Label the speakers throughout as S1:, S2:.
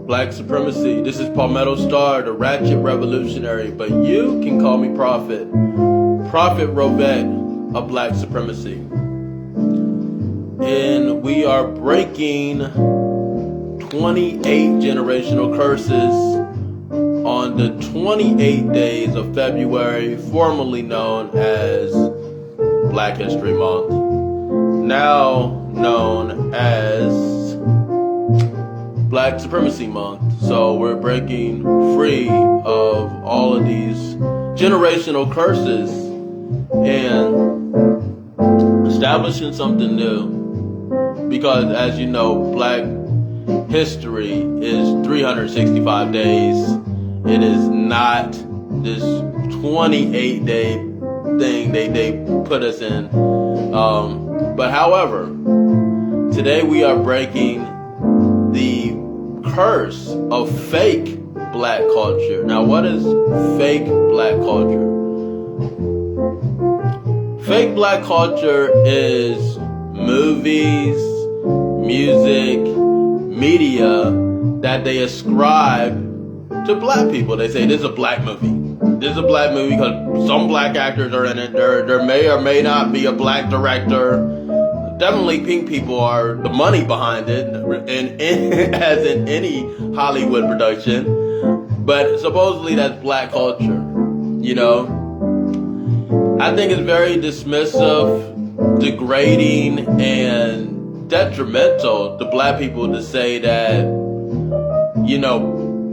S1: Black Supremacy. This is Palmetto Star, the Ratchet Revolutionary, but you can call me Prophet. Prophet Rovette of Black Supremacy. And we are breaking 28 generational curses on the 28 days of February, formerly known as Black History Month, now known as Black Supremacy Month. So we're breaking free of all of these generational curses and establishing something new. Because as you know, Black history is 365 days. It is not this 28-day thing they put us in. But however, today we are breaking the curse of fake Black culture. Now, what is fake Black culture? Fake Black culture is movies, music, media that they ascribe to Black people. They say this is a Black movie. This is a Black movie because some Black actors are in it. There may or may not be a Black director. Definitely pink people are the money behind it, as in any Hollywood production. But supposedly that's Black culture, you know? I think it's very dismissive, degrading, and detrimental to Black people to say that, you know,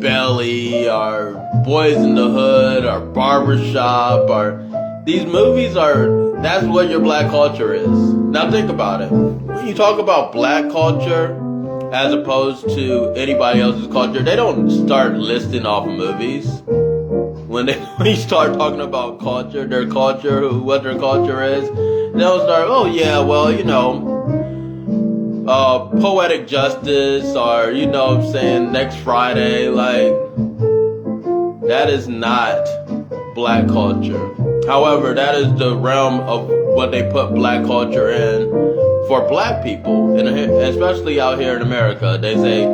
S1: Belly or Boys in the Hood or Barbershop or these movies that's what your Black culture is. Now think about it. When you talk about Black culture as opposed to anybody else's culture, they don't start listing off movies. When you start talking about culture, what their culture is, they'll start, oh yeah, well, you know, Poetic Justice, or, you know what I'm saying, Next Friday, like, that is not Black culture. However, that is the realm of what they put Black culture in for Black people, and especially out here in America. They say,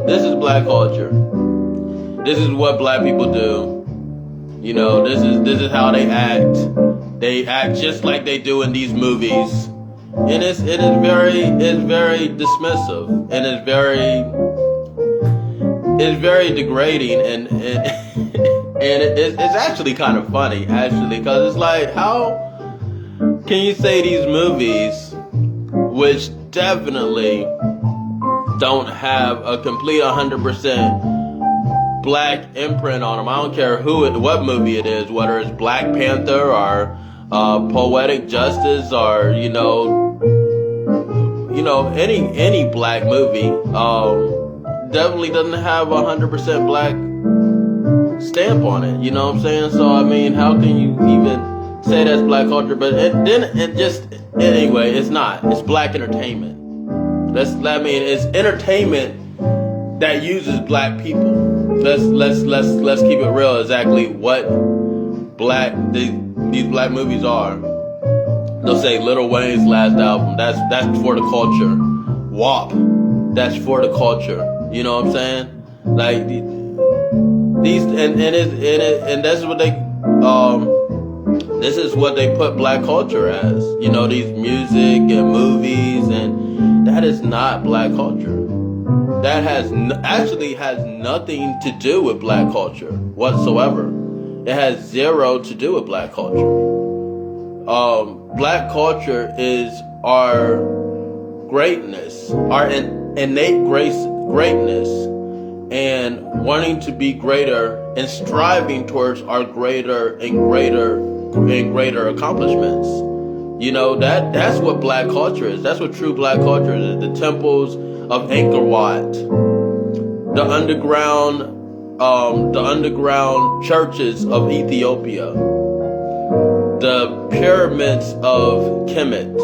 S1: this is Black culture. This is what Black people do. You know, this is how they act. They act just like they do in these movies. And it's very dismissive, and it's very degrading, and it's actually kind of funny, actually, because it's like, how can you say these movies, which definitely don't have a complete 100% Black imprint on them? I don't care what movie it is, whether it's Black Panther or Poetic Justice, or you know any Black movie, definitely doesn't have 100% Black stamp on it. You know what I'm saying? So I mean, how can you even say that's Black culture? But anyway, it's not. It's Black entertainment. It's entertainment that uses Black people. Let's keep it real. Exactly what these Black movies are. They'll say Lil Wayne's last album, that's for the culture. WAP, that's for the culture. You know what I'm saying? Like these, and that's what they this is what they put Black culture as. You know, these music and movies, and that is not Black culture. That actually has nothing to do with Black culture whatsoever. It has zero to do with Black culture. Black culture is our greatness, our innate greatness, and wanting to be greater and striving towards our greater accomplishments. You know, that's what Black culture is. That's what true Black culture is. The temples of Angkor Wat, the underground churches of Ethiopia, the pyramids of Kemet,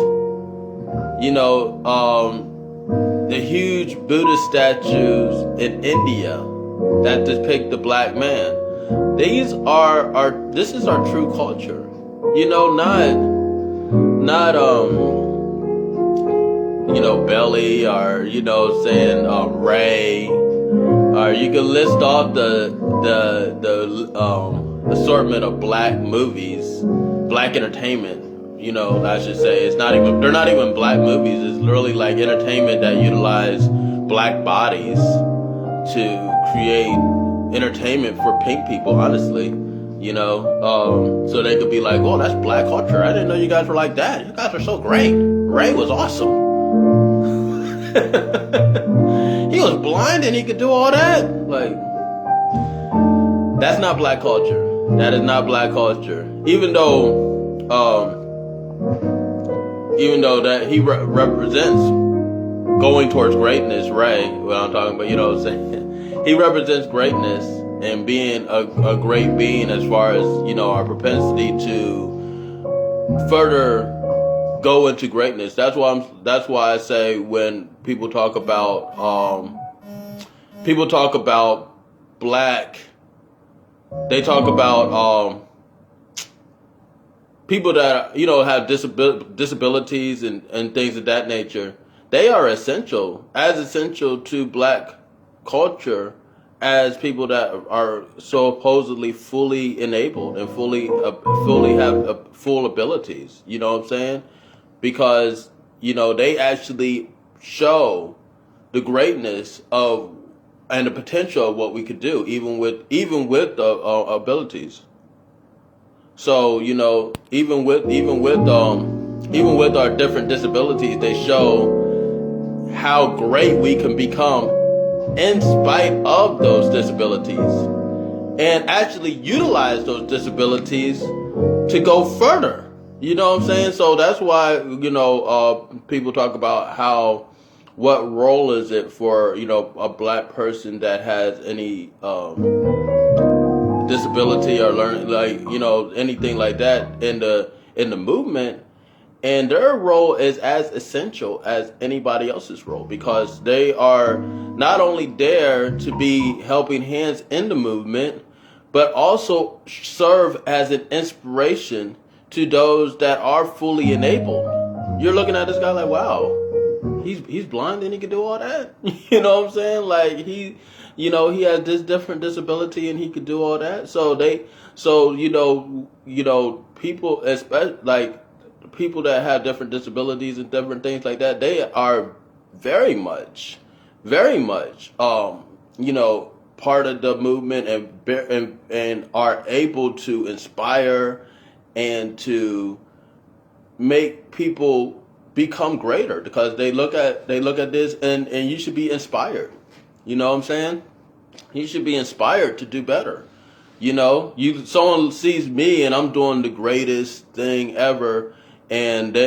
S1: you know, the huge Buddha statues in India that depict the Black man. This is our true culture. You know, not Belly, or saying Ray, Or you can list off the assortment of black movies, black entertainment. You know, I should say they're not even black movies. It's literally like entertainment that utilize black bodies to create entertainment for pink people. Honestly, you know, so they could be like, "Oh, that's black culture. I didn't know you guys were like that. You guys are so great. Ray was awesome." He was blind and he could do all that. Like, that's not black culture. That is not black culture. Even though that he represents going towards greatness, Ray, what I'm talking about, you know what I'm saying? He represents greatness and being a great being as far as, you know, our propensity to further go into greatness. That's why I say when people talk about black, they talk about people that, you know, have disabilities and things of that nature. They are essential to black culture as people that are supposedly fully enabled and fully have full abilities. You know what I'm saying? Because, you know, they actually show the greatness of and the potential of what we could do, even with the abilities. So, you know, even with our different disabilities, they show how great we can become in spite of those disabilities, and actually utilize those disabilities to go further. You know what I'm saying? So that's why, you know, people talk about what role is it for, you know, a black person that has any disability or learning, like, you know, anything like that in the movement, and their role is as essential as anybody else's role, because they are not only there to be helping hands in the movement, but also serve as an inspiration to those that are fully enabled. You're looking at this guy like, wow, he's blind and he can do all that. You know what I'm saying? Like, he has this different disability and he could do all that. So people, especially like people that have different disabilities and different things like that, they are very much, part of the movement and are able to inspire and to make people become greater, because they look at this and you should be inspired. You know what I'm saying? You should be inspired to do better. You know, someone sees me and I'm doing the greatest thing ever, and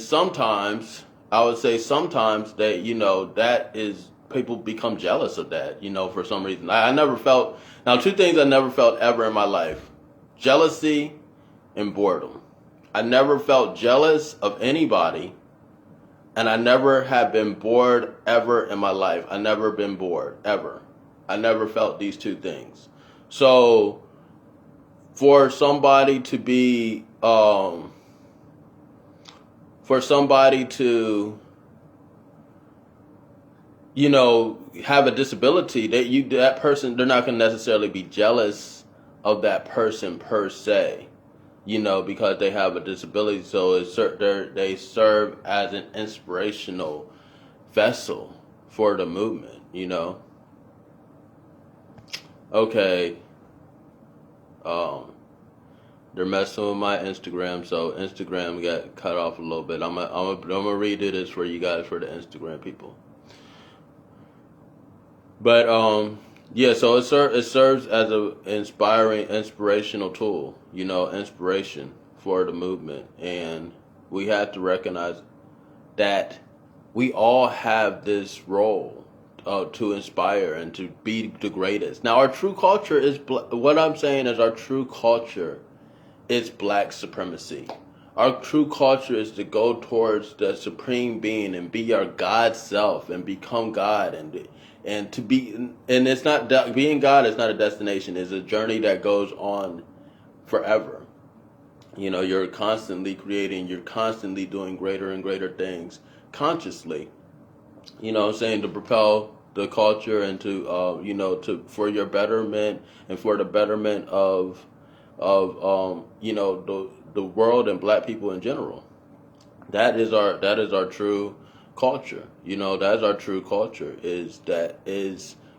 S1: sometimes I would say that, you know, that is, people become jealous of that, you know, for some reason. I never felt, now two things I never felt ever in my life: jealousy and boredom. I never felt jealous of anybody, and I never have been bored ever in my life. I never been bored ever. I never felt these two things. So for somebody to be you know, have a disability, that person, they're not going to necessarily be jealous of that person per se, you know, because they have a disability. So they serve as an inspirational vessel for the movement, you know. Okay. They're messing with my Instagram, so Instagram got cut off a little bit. I'm gonna redo this for you guys, for the Instagram people. But yeah, so it serves as a inspirational tool, you know, inspiration for the movement, and we have to recognize that we all have this role to inspire and to be the greatest. Now, our true culture is what I'm saying is our true culture is black supremacy. Our true culture is to go towards the supreme being and be our God self and become God, and to be, and it's not, being God is not a destination. It's a journey that goes on forever. You know, you're constantly creating, you're constantly doing greater and greater things consciously. You know what I'm saying? To propel the culture and to for your betterment and for the betterment of the world and black people in general. That is our true culture. That is our true culture. Is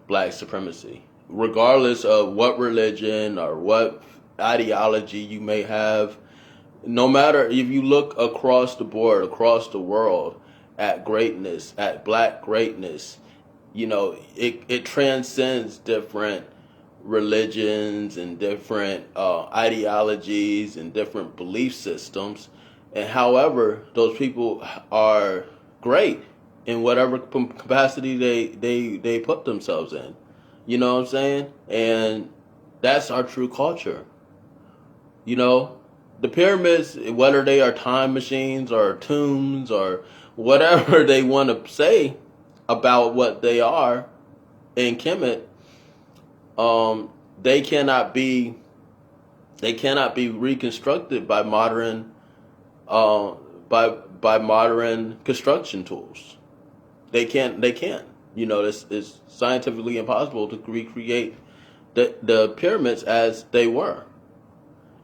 S1: black supremacy, regardless of what religion or what ideology you may have. No matter if you look across the board, across the world, at greatness, at black greatness, it transcends different religions and different ideologies and different belief systems. And however, those people are great in whatever capacity they put themselves in. You know what I'm saying? And that's our true culture. The pyramids, whether they are time machines or tombs or whatever they want to say about what they are in Kemet, they cannot be reconstructed by modern by modern construction tools. They can't. It's scientifically impossible to recreate the pyramids as they were.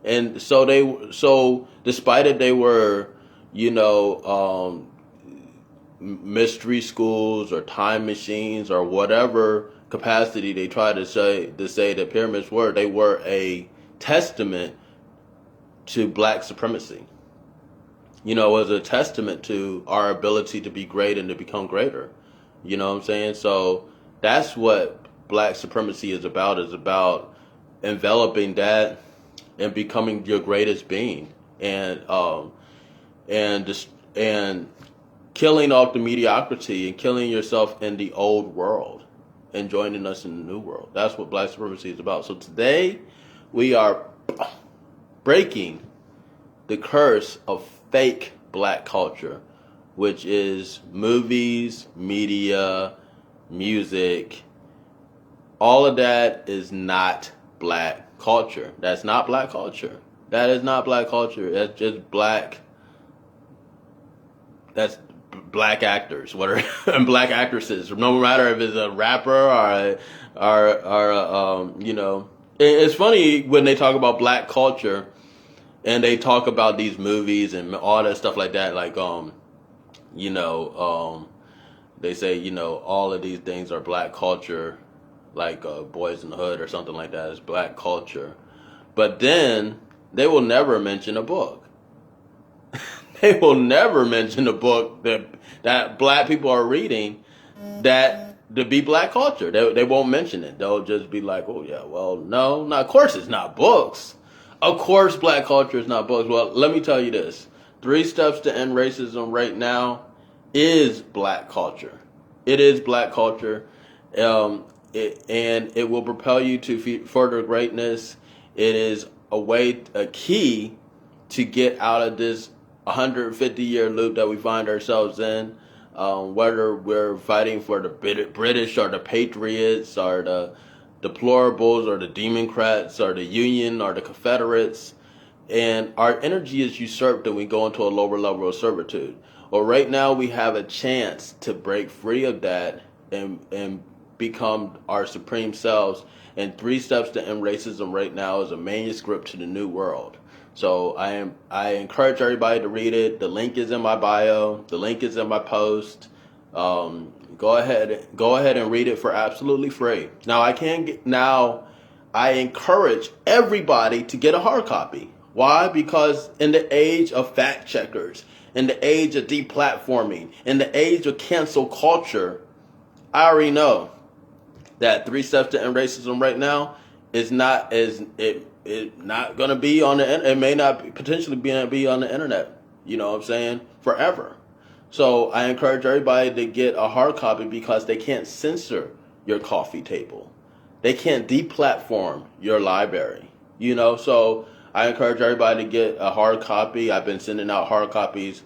S1: And so despite it, they were, mystery schools or time machines or whatever capacity they try to say the pyramids were. They were a testament to black supremacy. It was a testament to our ability to be great and to become greater. You know what I'm saying? So that's what black supremacy is about. Is about enveloping that and becoming your greatest being, and killing off the mediocrity and killing yourself in the old world and joining us in the new world. That's what black supremacy is about. So today we are breaking the curse of fake black culture, which is movies, media, music. All of that is not black culture. That's not black culture. That is not black culture. That's just black. That's black actors, and black actresses. No matter if it's a rapper or It's funny when they talk about black culture, and they talk about these movies and all that stuff like that. Like they say all of these things are black culture, like Boys in the Hood or something like that is black culture. But then they will never mention a book. They will never mention a book that black people are reading that to be black culture. They won't mention it. They'll just be like, oh yeah, well, no, of course it's not books. Of course black culture is not books. Well, let me tell you this. 3 Steps to End Racism right now is black culture. It is black culture. And it will propel you to further greatness. It is a key to get out of this 150-year loop that we find ourselves in, whether we're fighting for the British or the Patriots or the deplorables or the Democrats or the Union or the Confederates. And our energy is usurped and we go into a lower level of servitude. Well, right now we have a chance to break free of that and become our supreme selves. And 3 Steps to End Racism right now is a manuscript to the new world. So I encourage everybody to read it. The link is in my bio. The link is in my post. Go ahead and read it for absolutely free. Now I encourage everybody to get a hard copy. Why? Because in the age of fact checkers, in the age of deplatforming, in the age of cancel culture, I already know that 3 Steps to End Racism right now is not going to be on the. It may not potentially be on the internet. You know what I'm saying? Forever. So I encourage everybody to get a hard copy because they can't censor your coffee table. They can't deplatform your library. So I encourage everybody to get a hard copy. I've been sending out hard copies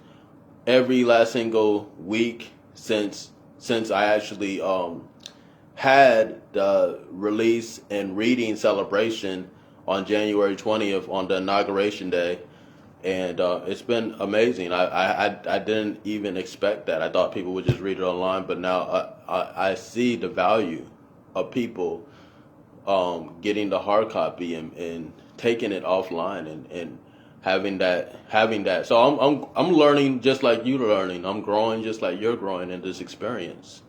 S1: every last single week since I actually had the release and reading celebration on January 20th on the inauguration day. and it's been amazing. I didn't even expect that. I thought people would just read it online, but now I see the value of people getting the hard copy and taking it offline and having that. So I'm learning just like you're learning. I'm growing just like you're growing in this experience,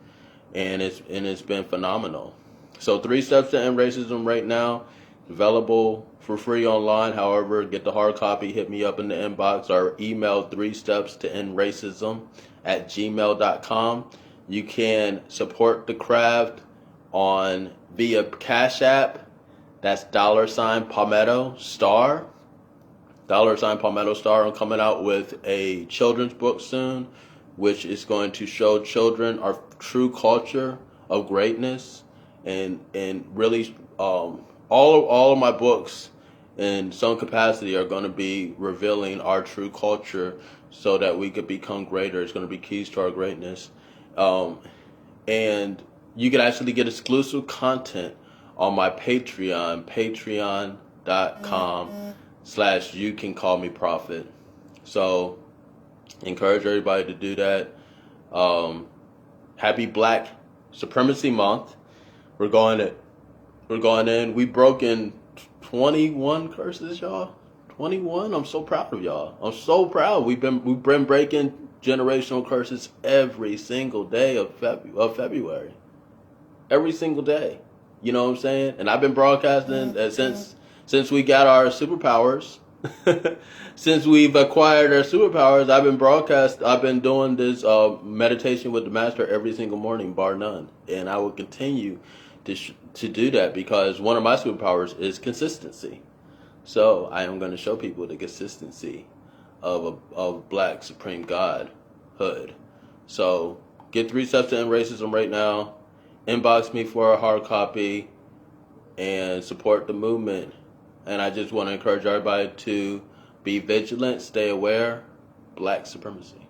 S1: and it's been phenomenal. So 3 Steps to End Racism right now, available for free online. However, get the hard copy. Hit me up in the inbox or email 3steps to end racism at gmail.com. You can support the craft on via Cash App. That's $Palmetto Star. $Palmetto Star. I'm coming out with a children's book soon, which is going to show children our true culture of greatness, and really all of my books in some capacity are going to be revealing our true culture so that we could become greater. It's going to be keys to our greatness, and you can actually get exclusive content on my Patreon, patreon.com/you can call me prophet. So encourage everybody to do that. Happy Black Supremacy Month. We're going in. We broken 21 curses, y'all. 21. I'm so proud of y'all. I'm so proud. We've been breaking generational curses every single day of February. Every single day. You know what I'm saying? And I've been broadcasting since we got our superpowers. Since we've acquired our superpowers, I've been doing this meditation with the master every single morning, bar none. And I will continue to do that because one of my superpowers is consistency. So I am going to show people the consistency of Black Supreme Godhood. So get 3 Steps to End Racism right now. Inbox me for a hard copy and support the movement. And I just want to encourage everybody to be vigilant, stay aware. Black supremacy.